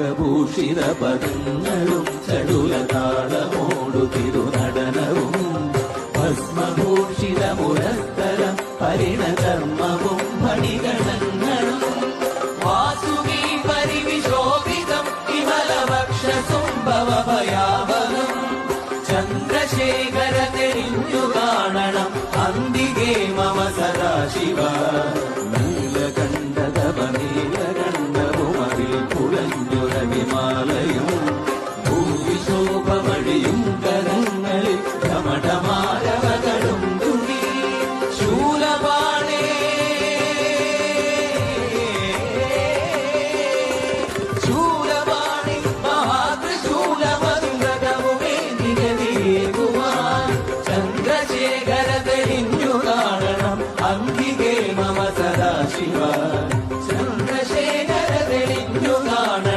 നാഗഭൂഷിത പദങ്ങളും ചടുലതാളമോടു തിരുനടനവും ഭസ്മഭൂഷിത മുരസ്തരം പരിണധർമ്മവും മണിഗണങ്ങളും വാസുകി പരിവിശോഭിതം വിമലവക്ഷസുംഭവഭയാവനം ചന്ദ്രശേഖര തെളിഞ്ഞു കാണണം അന്തികേ മമ സദാശിവ നീലകണ്ഠതപ നീലകണ്ഠവുമതിൽ കുളഞ്ഞുരവിമാലയും